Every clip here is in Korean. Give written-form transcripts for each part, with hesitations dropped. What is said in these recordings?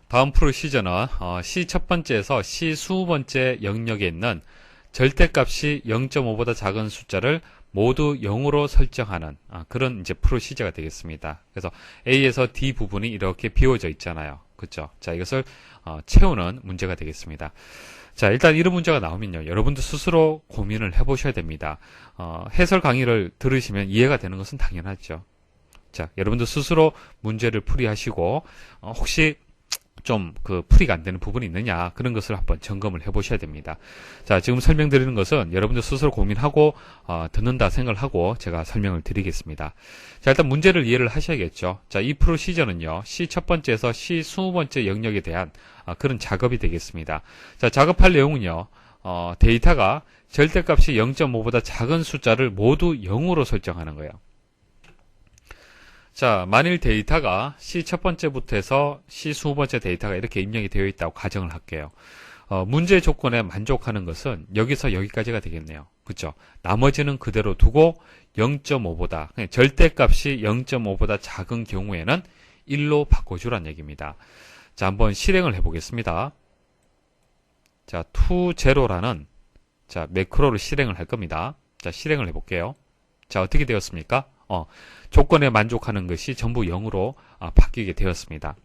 다음 프로시저는 C 첫 번째에서 C 20번째 영역에 있는 절대값이 0.5보다 작은 숫자를 모두 0으로 설정하는 그런 이제 프로시저가 되겠습니다. 그래서 A에서 D 부분이 이렇게 비워져 있잖아요. 그렇죠? 자, 이것을 채우는 문제가 되겠습니다. 자, 일단 이런 문제가 나오면요, 여러분도 스스로 고민을 해보셔야 됩니다. 해설 강의를 들으시면 이해가 되는 것은 당연하죠. 자, 여러분도 스스로 문제를 풀이하시고 혹시 좀 풀이가 안 되는 부분이 있느냐, 그런 것을 한번 점검을 해 보셔야 됩니다. 자, 지금 설명드리는 것은 여러분들 스스로 고민하고 듣는다 생각을 하고 제가 설명을 드리겠습니다. 자, 일단 문제를 이해를 하셔야겠죠. 자, 이 프로시저는요, C 첫 번째에서 C 20번째 영역에 대한 그런 작업이 되겠습니다. 자, 작업할 내용은요, 데이터가 절대값이 0.5보다 작은 숫자를 모두 0으로 설정하는 거예요. 자, 만일 데이터가 C 첫 번째부터 해서 C 20번째 데이터가 이렇게 입력이 되어 있다고 가정을 할게요. 문제 조건에 만족하는 것은 여기서 여기까지가 되겠네요. 그렇죠? 나머지는 그대로 두고 0.5보다, 절대값이 0.5보다 작은 경우에는 1로 바꿔주란 얘기입니다. 자, 한번 실행을 해보겠습니다. 자, to0라는 매크로를 실행을 할 겁니다. 자, 실행을 해볼게요. 자, 어떻게 되었습니까? 조건에 만족하는 것이 전부 0으로 바뀌게 되었습니다.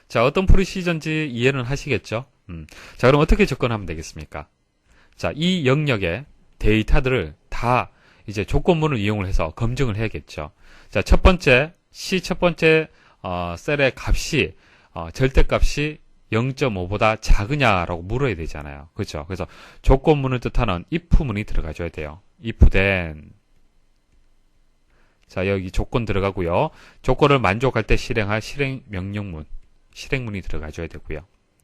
자, 어떤 프로시저인지 이해는 하시겠죠? 자, 그럼 어떻게 접근하면 되겠습니까? 자, 이 영역의 데이터들을 다 이제 조건문을 이용을 해서 검증을 해야겠죠. 자, 첫 번째, C 첫 번째 셀의 값이 절대값이 0.5보다 작으냐라고 물어야 되잖아요. 그렇죠? 그래서 조건문을 뜻하는 if문이 들어가줘야 돼요. if then. 자, 여기 조건 들어가고요. 조건을 만족할 때 실행할 실행 명령문, 실행문이 들어가줘야 되고요.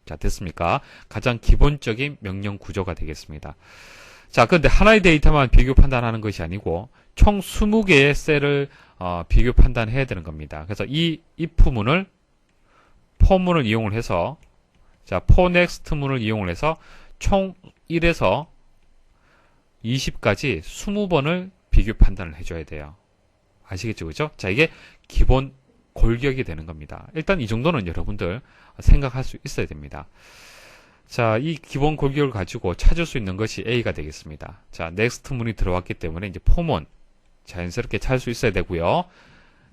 자, 됐습니까? 가장 기본적인 명령 구조가 되겠습니다. 자, 그런데 하나의 데이터만 비교 판단하는 것이 아니고 총 20개의 셀을 비교 판단해야 되는 겁니다. 그래서 이 if문을 for문을 이용을 해서, 자, for next 문을 이용을 해서 총 1에서 20까지 20번을 비교 판단을 해줘야 돼요. 아시겠죠? 그죠? 자, 이게 기본 골격이 되는 겁니다. 일단 이 정도는 여러분들 생각할 수 있어야 됩니다. 자, 이 기본 골격을 가지고 찾을 수 있는 것이 A가 되겠습니다. 자, next 문이 들어왔기 때문에 이제 for문 자연스럽게 찾을 수 있어야 되고요.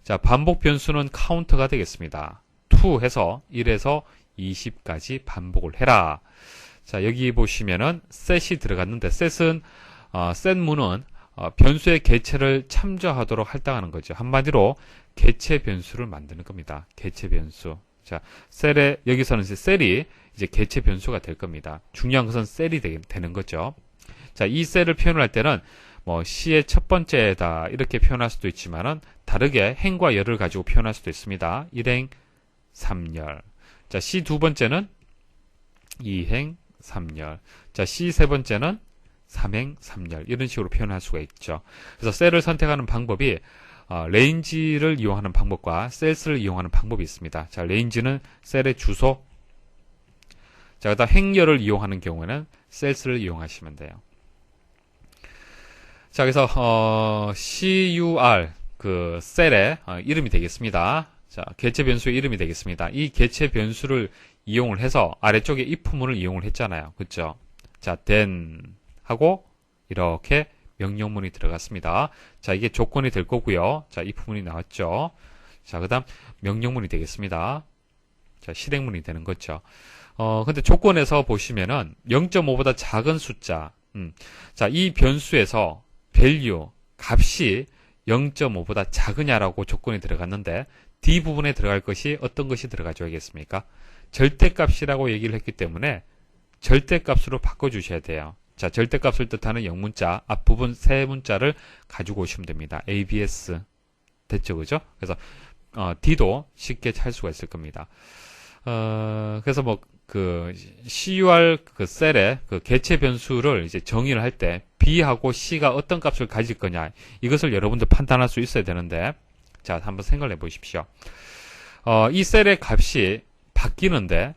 자, 반복 변수는 카운트가 되겠습니다. to 해서 1에서 20까지 반복을 해라. 자, 여기 보시면은 set이 들어갔는데 set은 set 문은 변수의 개체를 참조하도록 할당하는 거죠. 한마디로 개체 변수를 만드는 겁니다. 개체 변수. 자, 셀에 여기서는 이제 셀이 이제 개체 변수가 될 겁니다. 중요한 것은 셀이 되는 거죠. 자, 이 셀을 표현할 때는 뭐 C의 첫 번째다 이렇게 표현할 수도 있지만은 다르게 행과 열을 가지고 표현할 수도 있습니다. 1행 3열. 자, C 두 번째는 2행 3열. 자, C 세 번째는 3행 3열 이런 식으로 표현할 수가 있죠. 그래서 셀을 선택하는 방법이 레인지를 이용하는 방법과 셀스를 이용하는 방법이 있습니다. 자, 레인지는 셀의 주소. 자, 그다음 행열을 이용하는 경우에는 셀스를 이용하시면 돼요. 자, 그래서 CUR 그 셀의 이름이 되겠습니다. 자, 개체 변수의 이름이 되겠습니다. 이 개체 변수를 이용을 해서 아래쪽에 if문을 이용을 했잖아요. 그렇죠? 자, then 하고 이렇게 명령문이 들어갔습니다. 자, 이게 조건이 될 거고요. 자, if문이 나왔죠. 자, 그다음 명령문이 되겠습니다. 자, 실행문이 되는 거죠. 근데 조건에서 보시면은 0.5보다 작은 숫자. 자, 이 변수에서 value 값이 0.5보다 작으냐라고 조건이 들어갔는데 D 부분에 들어갈 것이 어떤 것이 들어가줘야겠습니까? 절대값이라고 얘기를 했기 때문에 절대값으로 바꿔주셔야 돼요. 자, 절대값을 뜻하는 영문자 앞부분 세 문자를 가지고 오시면 됩니다. ABS 됐죠, 그죠? 그래서 D도 쉽게 찾을 수가 있을 겁니다. 그래서 뭐 그 CUR 그 셀의 그 개체 변수를 이제 정의를 할 때 B하고 C가 어떤 값을 가질 거냐 이것을 여러분들 판단할 수 있어야 되는데, 자, 한번 생각을 해보십시오. 이 셀의 값이 바뀌는데,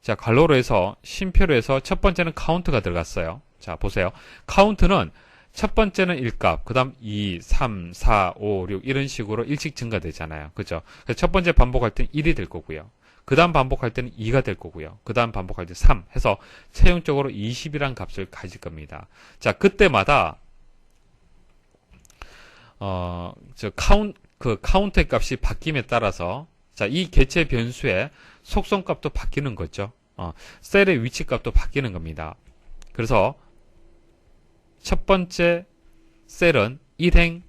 자, 괄호로 해서 쉼표로 해서 첫 번째는 카운트가 들어갔어요. 자, 보세요. 카운트는 첫 번째는 1값, 그 다음 2, 3, 4, 5, 6 이런 식으로 일씩 증가되잖아요. 그죠? 그래서 첫 번째 반복할 때는 1이 될 거고요. 그 다음 반복할 때는 2가 될 거고요. 그 다음 반복할 때 3 해서 최종적으로 20이란 값을 가질 겁니다. 자, 그때마다 카운트의 값이 바뀜에 따라서 자, 이 개체 변수의 속성값도 바뀌는 거죠. 셀의 위치값도 바뀌는 겁니다. 그래서 첫 번째 셀은 1행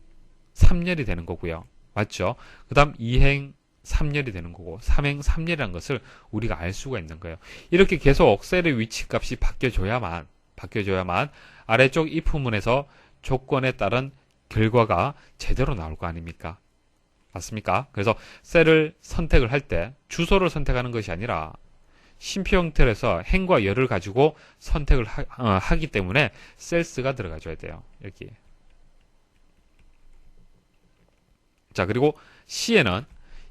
3열이 되는 거고요. 맞죠? 그 다음 2행 3열이 되는 거고 3행 3열이라는 것을 우리가 알 수가 있는 거예요. 이렇게 계속 셀의 위치값이 바뀌어줘야만 아래쪽 if문에서 조건에 따른 결과가 제대로 나올 거 아닙니까? 맞습니까? 그래서 셀을 선택을 할 때 주소를 선택하는 것이 아니라 심표 형태에서 행과 열을 가지고 선택을 하기 때문에 셀스가 들어가줘야 돼요. 여기. 자, 그리고 C에는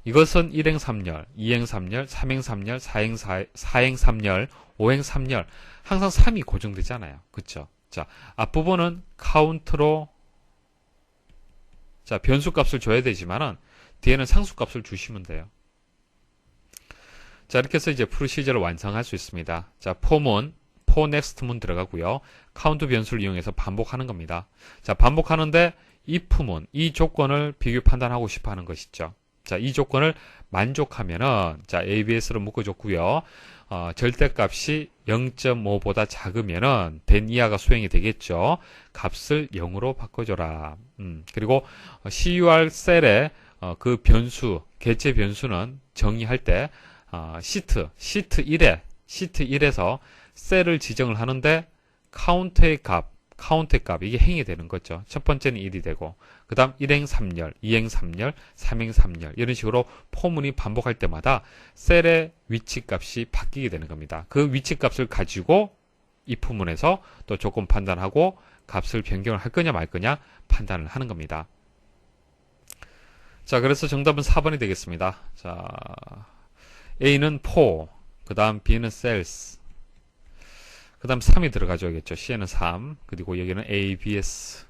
이것은 1행 3열, 2행 3열, 3행 3열, 4행 3열, 5행 3열 항상 3이 고정되잖아요. 그쵸? 자, 앞부분은 카운트로 자, 변수 값을 줘야 되지만은 뒤에는 상수 값을 주시면 돼요. 자, 이렇게 해서 이제 프로시저를 완성할 수 있습니다. 자, for문, for next문 들어가고요. 카운트 변수를 이용해서 반복하는 겁니다. 자, 반복하는데 if문, 이 조건을 비교 판단하고 싶어 하는 것이죠. 자, 이 조건을 만족하면은, 자, ABS로 묶어줬고요. 절대값이 0.5보다 작으면은, 된 이하가 수행이 되겠죠. 값을 0으로 바꿔줘라. 그리고 CUR 셀의 그 변수, 개체 변수는 정의할 때, 시트 1에서 셀을 지정을 하는데 카운트의 값 이게 행이 되는 거죠. 첫 번째는 1이 되고 그 다음 1행 3열, 2행 3열, 3행 3열 이런 식으로 포문이 반복할 때마다 셀의 위치값이 바뀌게 되는 겁니다. 그 위치값을 가지고 if문에서 또 조건 판단하고 값을 변경을 할 거냐 말 거냐 판단을 하는 겁니다. 자, 그래서 정답은 4번이 되겠습니다. 자, A는 for, 그 다음 B는 sales, 그 다음 3이 들어가줘야겠죠. C에는 3, 그리고 여기는 ABS.